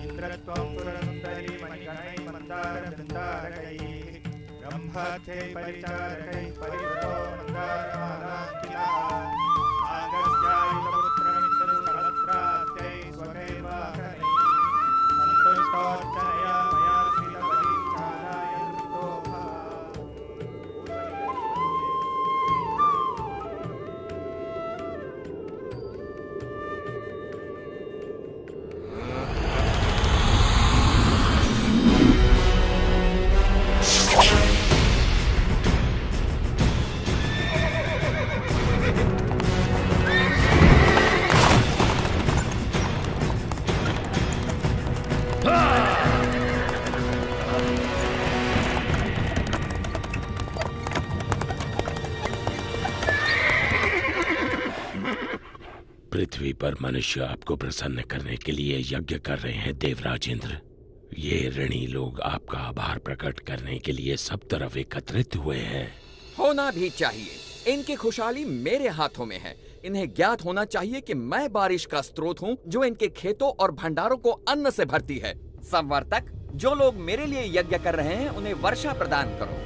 इंद्रत्वं सुरसुन्दरी मणिगणैः मन्दारवृन्दारकैः ब्रह्मर्थै परिचारकैः परिवृतो मन्दारमालाङ्कितः आगस्त्यायुधपुत्रमित्रसहस्राब्दैः स्वकैर्वाहनैः सन्तुष्टोऽर्चनया मया श्रितपरिचाराय वृतो पृथ्वी पर मनुष्य आपको प्रसन्न करने के लिए यज्ञ कर रहे हैं देवराज इंद्र। ये ऋणी लोग आपका आभार प्रकट करने के लिए सब तरफ एकत्रित हुए हैं। होना भी चाहिए। इनकी खुशहाली मेरे हाथों में है। इन्हें ज्ञात होना चाहिए कि मैं बारिश का स्रोत हूँ जो इनके खेतों और भंडारों को अन्न से भरती है। संवर्तक, जो लोग मेरे लिए यज्ञ कर रहे हैं उन्हें वर्षा प्रदान करो।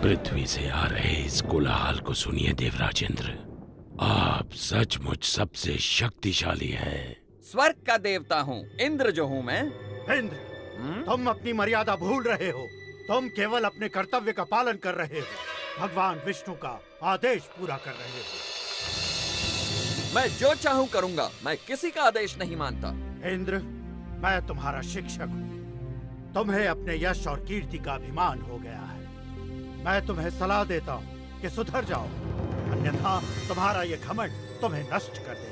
पृथ्वी से आ रहे इस कोलाहल को सुनिए देवराज इंद्र। आप सचमुच सबसे शक्तिशाली हैं। स्वर्ग का देवता हूँ, इंद्र जो हूँ मैं। इंद्र, तुम अपनी मर्यादा भूल रहे हो। तुम केवल अपने कर्तव्य का पालन कर रहे हो, भगवान विष्णु का आदेश पूरा कर रहे हो। मैं जो चाहूँ करूँगा, मैं किसी का आदेश नहीं मानता। इंद्र, मैं तुम्हारा शिक्षक हूँ। तुम्हें अपने यश और कीर्ति का अभिमान हो गया है। मैं तुम्हें सलाह देता हूँ कि सुधर जाओ, अन्यथा तुम्हारा ये घमंड तुम्हें नष्ट कर देगा।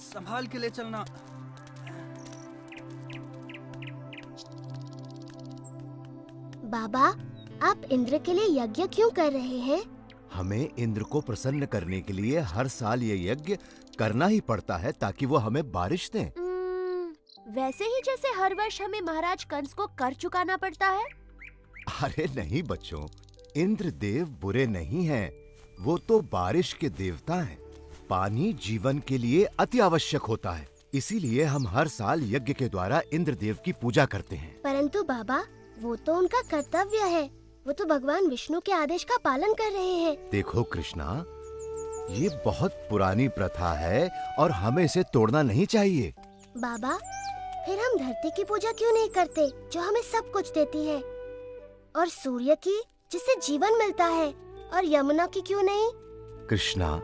संभाल के ले चलना। बाबा, आप इंद्र के लिए यज्ञ क्यों कर रहे हैं? हमें इंद्र को प्रसन्न करने के लिए हर साल ये यज्ञ करना ही पड़ता है ताकि वो हमें बारिश दें। वैसे ही जैसे हर वर्ष हमें महाराज कंस को कर चुकाना पड़ता है। अरे नहीं बच्चों, इंद्र देव बुरे नहीं हैं। वो तो बारिश के देवता हैं। पानी जीवन के लिए अति आवश्यक होता है, इसीलिए हम हर साल यज्ञ के द्वारा इंद्र देव की पूजा करते हैं। परंतु बाबा, वो तो उनका कर्तव्य है। वो तो भगवान विष्णु के आदेश का पालन कर रहे हैं। देखो कृष्णा, ये बहुत पुरानी प्रथा है और हमें इसे तोड़ना नहीं चाहिए। बाबा, फिर हम धरती की पूजा क्यों नहीं करते जो हमें सब कुछ देती है, और सूर्य की जिससे जीवन मिलता है, और यमुना की क्यों नहीं? कृष्णा,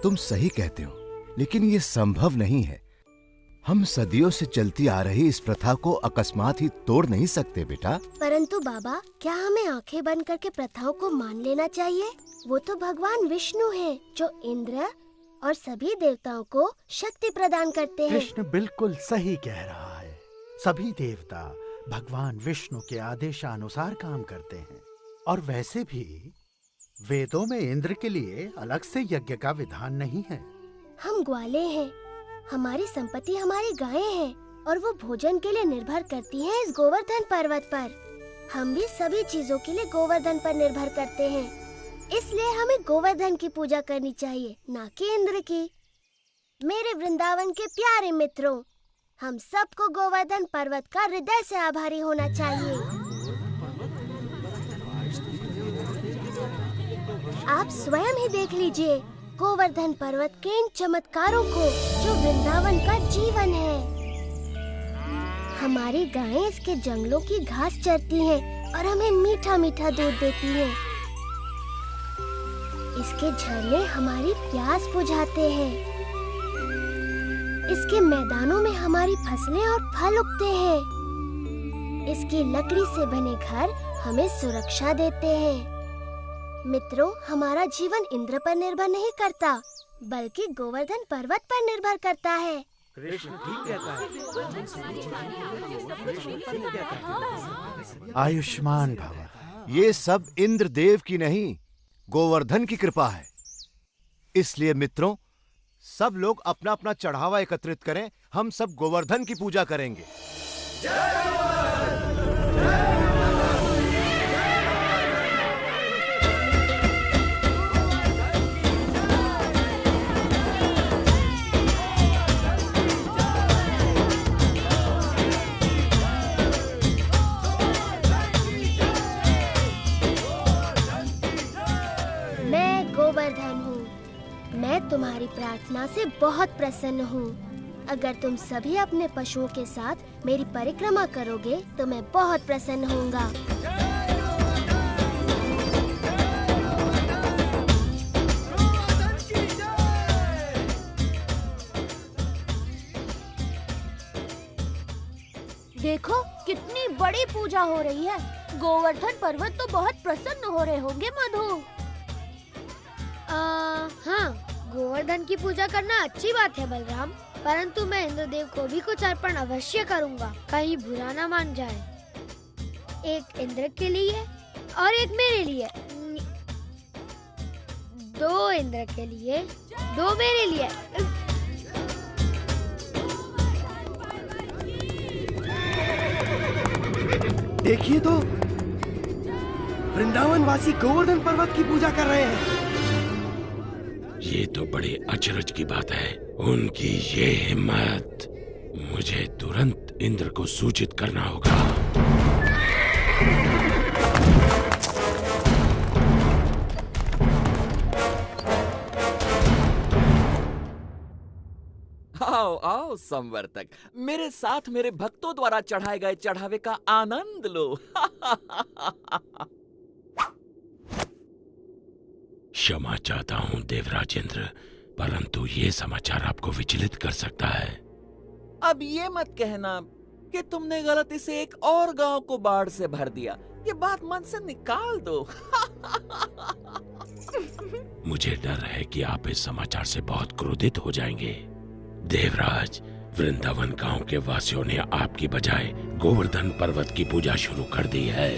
तुम सही कहते हो, लेकिन ये संभव नहीं है। हम सदियों से चलती आ रही इस प्रथा को अकस्मात ही तोड़ नहीं सकते बेटा। परंतु बाबा, क्या हमें आंखें बंद करके प्रथाओं को मान लेना चाहिए? वो तो भगवान विष्णु हैं, जो इंद्र और सभी देवताओं को शक्ति प्रदान करते हैं। कृष्ण बिल्कुल सही कह रहा है। सभी देवता भगवान विष्णु के आदेशानुसार काम करते हैं। और वैसे भी वेदों में इंद्र के लिए अलग से यज्ञ का विधान नहीं है। हम ग्वाले हैं, हमारी संपत्ति हमारी गायें हैं, और वो भोजन के लिए निर्भर करती हैं इस गोवर्धन पर्वत पर। हम भी सभी चीजों के लिए गोवर्धन पर निर्भर करते हैं, इसलिए हमें गोवर्धन की पूजा करनी चाहिए, ना कि इंद्र की। मेरे वृंदावन के प्यारे मित्रों, हम सबको गोवर्धन पर्वत का हृदय से आभारी होना चाहिए। आप स्वयं ही देख लीजिए, गोवर्धन पर्वत के इन चमत्कारों को जो वृंदावन का जीवन है। हमारी गायें इसके जंगलों की घास चरती हैं और हमें मीठा मीठा दूध देती हैं। इसके झरने हमारी प्यास बुझाते हैं। इसके मैदानों में हमारी फसलें और फल उगते हैं। इसकी लकड़ी से बने घर हमें सुरक्षा देते हैं। मित्रों, हमारा जीवन इंद्र पर निर्भर नहीं करता, बल्कि गोवर्धन पर्वत पर निर्भर करता है। कृष्ण ठीक कहता है। आयुष्मान भव। ये सब इंद्रदेव की नहीं, गोवर्धन की कृपा है। इसलिए मित्रों, सब लोग अपना अपना चढ़ावा एकत्रित करें। हम सब गोवर्धन की पूजा करेंगे। मैं गोवर्धन हूँ। मैं तुम्हारी प्रार्थना से बहुत प्रसन्न हूँ। अगर तुम सभी अपने पशुओं के साथ मेरी परिक्रमा करोगे तो मैं बहुत प्रसन्न होऊंगा। देखो कितनी बड़ी पूजा हो रही है। गोवर्धन पर्वत तो बहुत प्रसन्न हो रहे होंगे मधु। हाँ, गोवर्धन की पूजा करना अच्छी बात है बलराम, परंतु मैं इंद्रदेव को भी कुछ अर्पण अवश्य करूँगा, कहीं बुरा ना मान जाए। एक इंद्र के लिए और एक मेरे लिए। 2 इंद्र के लिए, 2 मेरे लिए। देखिए तो, वृंदावन वासी गोवर्धन पर्वत की पूजा कर रहे हैं। ये तो बड़े अचरज की बात है। उनकी ये हिम्मत! मुझे तुरंत इंद्र को सूचित करना होगा। आओ आओ संवर्तक, मेरे साथ मेरे भक्तों द्वारा चढ़ाए गए चढ़ावे का आनंद लो। क्षमा चाहता हूँ देवराजेंद्र, परंतु ये समाचार आपको विचलित कर सकता है। अब ये मत कहना कि तुमने गलती से एक और गांव को बाढ़ से भर दिया। ये बात मन से निकाल दो। मुझे डर है कि आप इस समाचार से बहुत क्रोधित हो जाएंगे। देवराज, वृंदावन गांव के वासियों ने आपकी बजाय गोवर्धन पर्वत की पूजा शुरू कर दी है।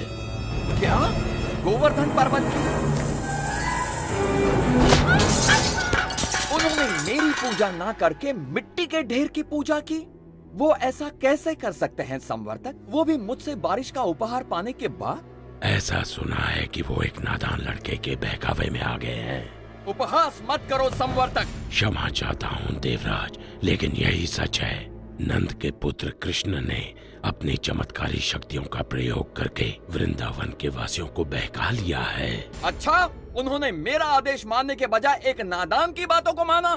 क्या? गोवर्धन पर्वत की? उन्होंने मेरी पूजा ना करके मिट्टी के ढेर की पूजा की। वो ऐसा कैसे कर सकते हैं संवर्तक, वो भी मुझसे बारिश का उपहार पाने के बाद? ऐसा सुना है कि वो एक नादान लड़के के बहकावे में आ गए हैं। उपहास मत करो संवर्तक। क्षमा चाहता हूँ देवराज, लेकिन यही सच है। नंद के पुत्र कृष्ण ने अपनी चमत्कारी शक्तियों का प्रयोग करके वृंदावन के वासियों को बहका लिया है। अच्छा, उन्होंने मेरा आदेश मानने के बजाय एक नादान की बातों को माना।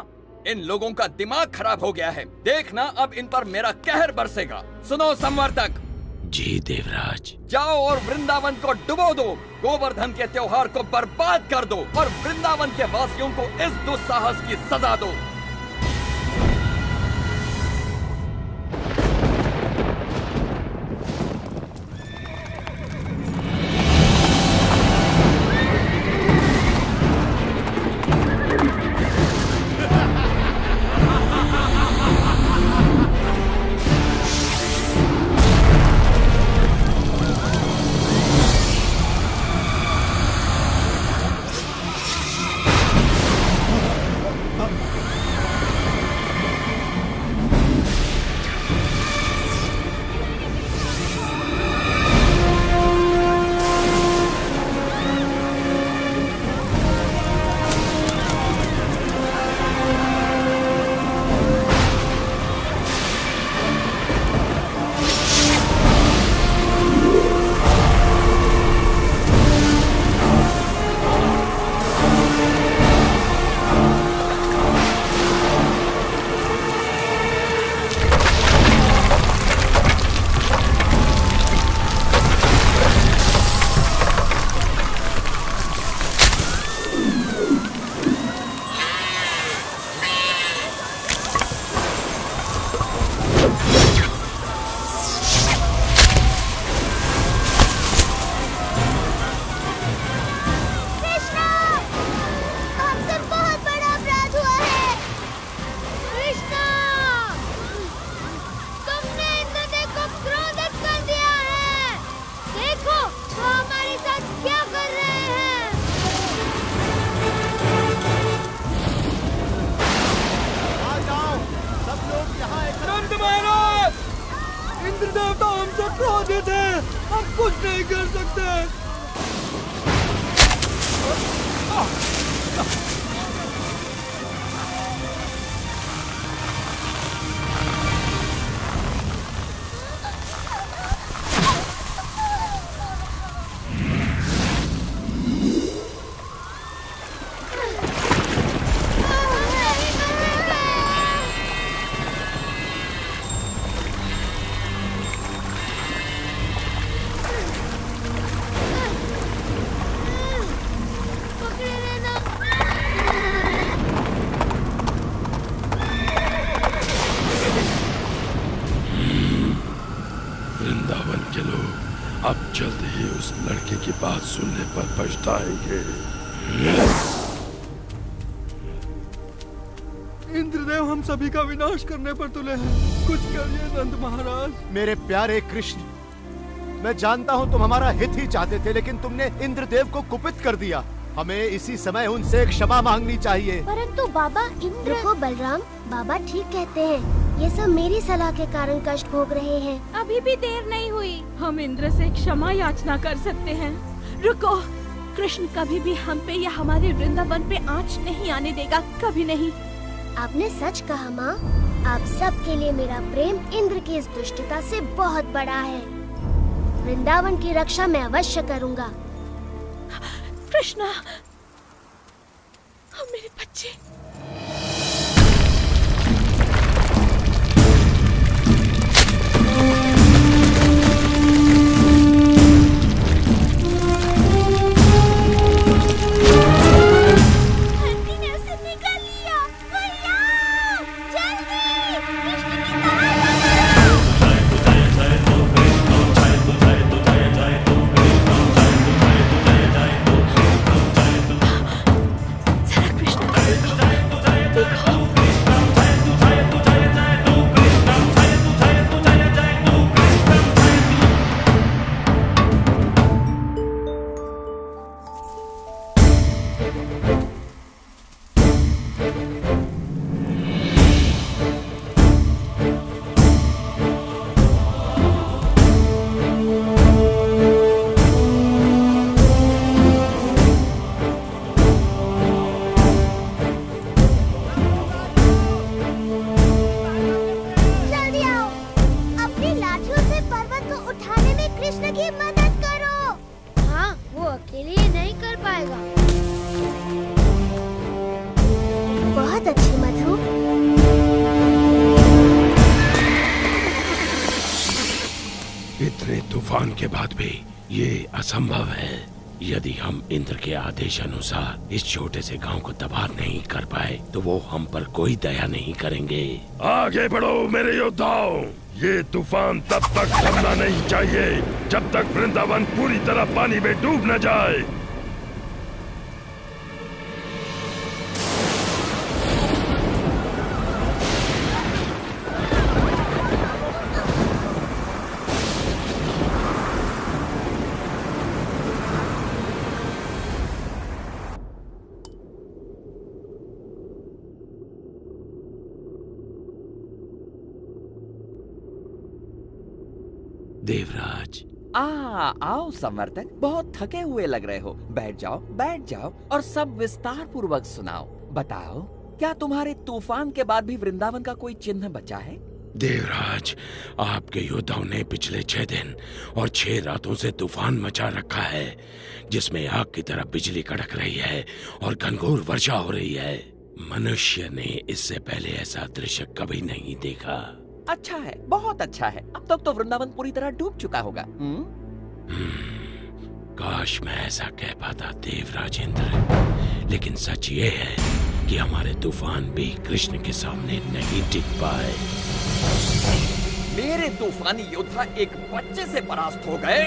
इन लोगों का दिमाग खराब हो गया है। देखना अब इन पर मेरा कहर बरसेगा। सुनो संवर्तक। जी देवराज। जाओ और वृंदावन को डुबो दो, गोवर्धन के त्योहार को बर्बाद कर दो और वृंदावन के वासियों को इस दुस्साहस की सजा दो। कुछ नहीं कर सकते। वृंदावन के लोग अब जल्द ही उस लड़के की बात सुनने पर पछताएंगे। इंद्रदेव हम सभी का विनाश करने पर तुले हैं। कुछ करिए नंद महाराज। मेरे प्यारे कृष्ण, मैं जानता हूँ तुम हमारा हित ही चाहते थे, लेकिन तुमने इंद्रदेव को कुपित कर दिया। हमें इसी समय उनसे क्षमा मांगनी चाहिए। परंतु बाबा इंद्र। रुको बलराम, बाबा ठीक कहते हैं। ये सब मेरी सलाह के कारण कष्ट भोग रहे हैं। अभी भी देर नहीं हुई, हम इंद्र से क्षमा याचना कर सकते हैं। रुको, कृष्ण कभी भी हम पे या हमारे वृंदावन पे आँच नहीं आने देगा, कभी नहीं। आपने सच कहा माँ। आप सब के लिए मेरा प्रेम इंद्र की इस दुष्टता से बहुत बड़ा है। वृंदावन की रक्षा मैं अवश्य करूँगा। कृष्णा, मेरे बच्चे। इतने तूफान के बाद भी ये असंभव है। यदि हम इंद्र के आदेश अनुसार इस छोटे से गांव को तबाह नहीं कर पाए तो वो हम पर कोई दया नहीं करेंगे। आगे बढ़ो मेरे योद्धाओं, ये तूफान तब तक थमना नहीं चाहिए जब तक वृंदावन पूरी तरह पानी में डूब न जाए। देवराज, आओ संवर्तक, बहुत थके हुए लग रहे हो। बैठ जाओ और सब विस्तार पूर्वक सुनाओ। बताओ, क्या तुम्हारे तूफान के बाद भी वृंदावन का कोई चिन्ह बचा है? देवराज, आपके योद्धाओं ने पिछले 6 दिन और 6 रातों से तूफान मचा रखा है, जिसमें आग की तरह बिजली कड़क रही है और घनघोर वर्षा हो रही है। मनुष्य ने इससे पहले ऐसा दृश्य कभी नहीं देखा। अच्छा है, बहुत अच्छा है। अब तक तो वृंदावन पूरी तरह डूब चुका होगा। काश मैं ऐसा कह पाता देवराज इंद्र, लेकिन सच ये है कि हमारे तूफान भी कृष्ण के सामने नहीं टिक पाए। मेरे तूफानी योद्धा एक बच्चे से परास्त हो गए।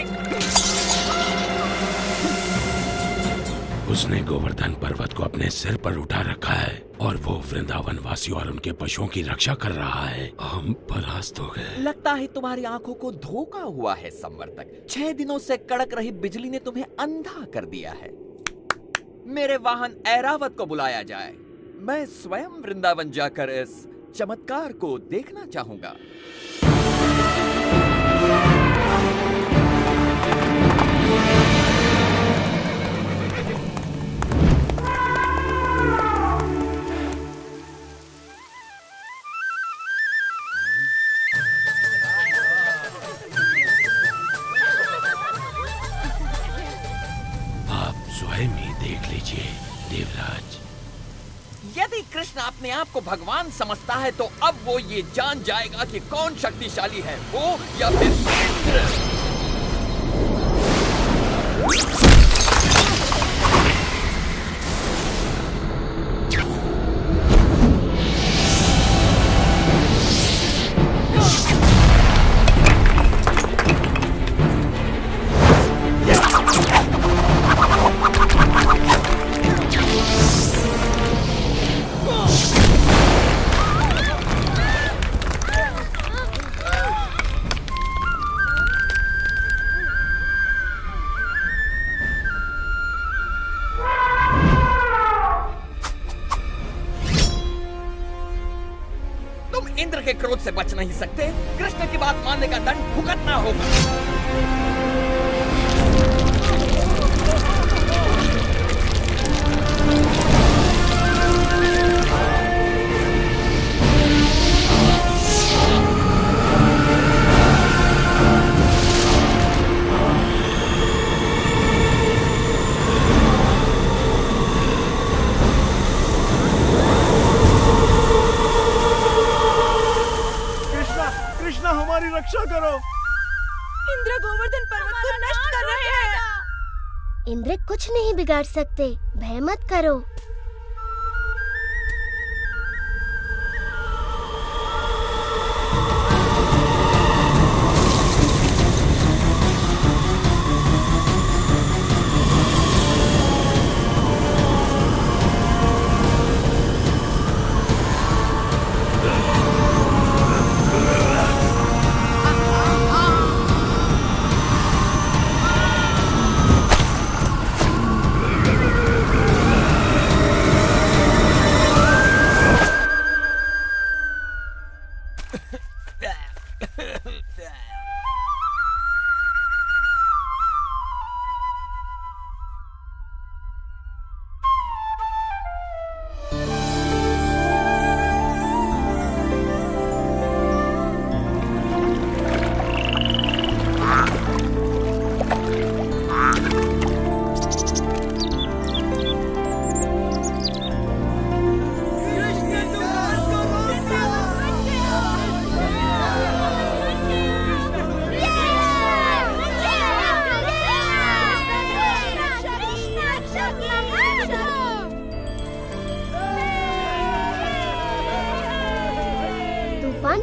उसने गोवर्धन पर्वत को अपने सिर पर उठा रखा है और वो वृंदावन वासियों और उनके पशुओं की रक्षा कर रहा है। हम परास्त हो गए। लगता है तुम्हारी आंखों को धोखा हुआ है संवर्तक। 6 दिनों से कड़क रही बिजली ने तुम्हें अंधा कर दिया है। मेरे वाहन ऐरावत को बुलाया जाए। मैं स्वयं वृंदावन जाकर इस चमत्कार को देखना चाहूंगा। यदि कृष्ण अपने आप को भगवान समझता है तो अब वो ये जान जाएगा कि कौन शक्तिशाली है, वो या फिर इंद्र। इंद्र के क्रोध से बच नहीं सकते। कृष्ण की बात मानने का दंड भुगतना होगा। हमारी रक्षा करो। इंद्र गोवर्धन पर्वत को नष्ट कर रहे हैं। इंद्र कुछ नहीं बिगाड़ सकते, भय मत करो।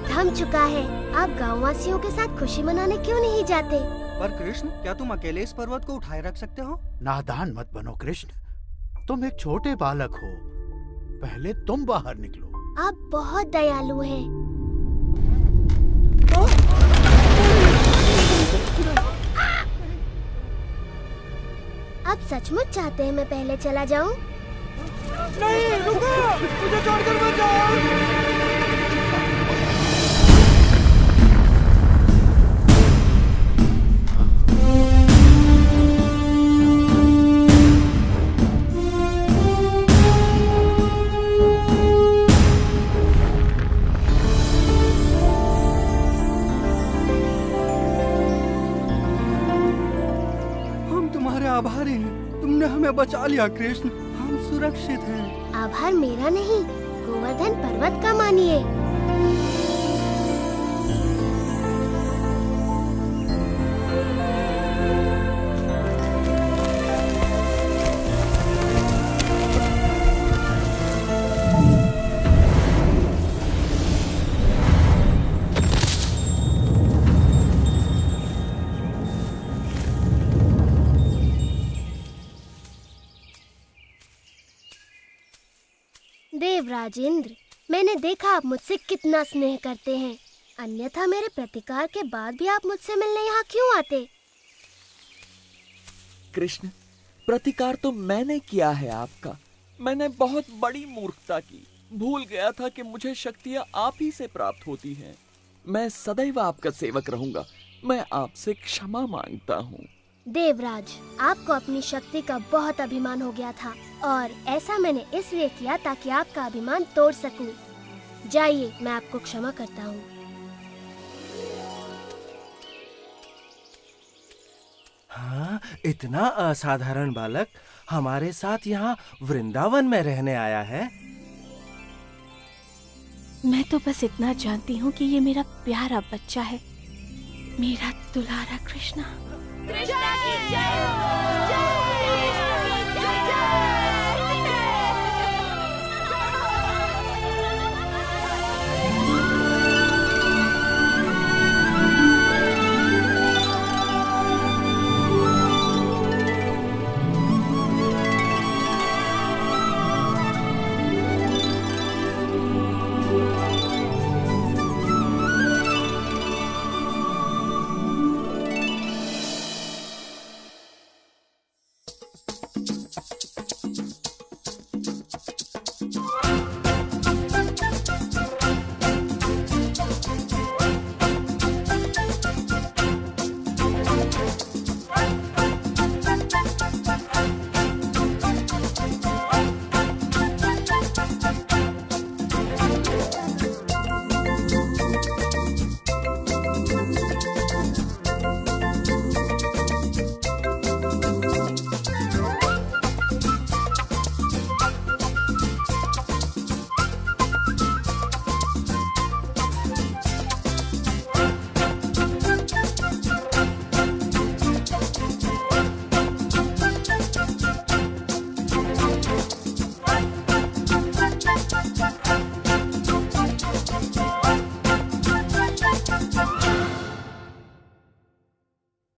थम चुका है। आप गाँव वासियों के साथ खुशी मनाने क्यों नहीं जाते? पर कृष्ण, क्या तुम अकेले इस पर्वत को उठाए रख सकते हो? नादान मत बनो कृष्ण, तुम एक छोटे बालक हो। पहले तुम बाहर निकलो। आप बहुत दयालु हैं। आप सचमुच चाहते हैं मैं पहले चला जाऊं? नहीं, रुको! मुझे छोड़कर मत जाओ! आभारी हैं। तुमने हमें बचा लिया कृष्ण, हम सुरक्षित हैं। आभार मेरा नहीं, गोवर्धन पर्वत का मानिए। देवराज इंद्र, मैंने देखा आप मुझसे कितना स्नेह करते हैं। अन्यथा मेरे प्रतिकार के बाद भी आप मुझसे मिलने यहाँ क्यों आते? कृष्ण, प्रतिकार तो मैंने किया है आपका। मैंने बहुत बड़ी मूर्खता की। भूल गया था कि मुझे शक्तियाँ आप ही से प्राप्त होती हैं। मैं सदैव आपका सेवक रहूंगा। मैं आपसे क्षमा मांगता हूँ। देवराज, आपको अपनी शक्ति का बहुत अभिमान हो गया था और ऐसा मैंने इसलिए किया ताकि आपका अभिमान तोड़ सकूं। जाइए, मैं आपको क्षमा करता हूँ। हाँ, इतना असाधारण बालक हमारे साथ यहाँ वृंदावन में रहने आया है। मैं तो बस इतना जानती हूँ कि ये मेरा प्यारा बच्चा है, मेरा दुलारा कृष्णा। कृष्णा की जय हो, जय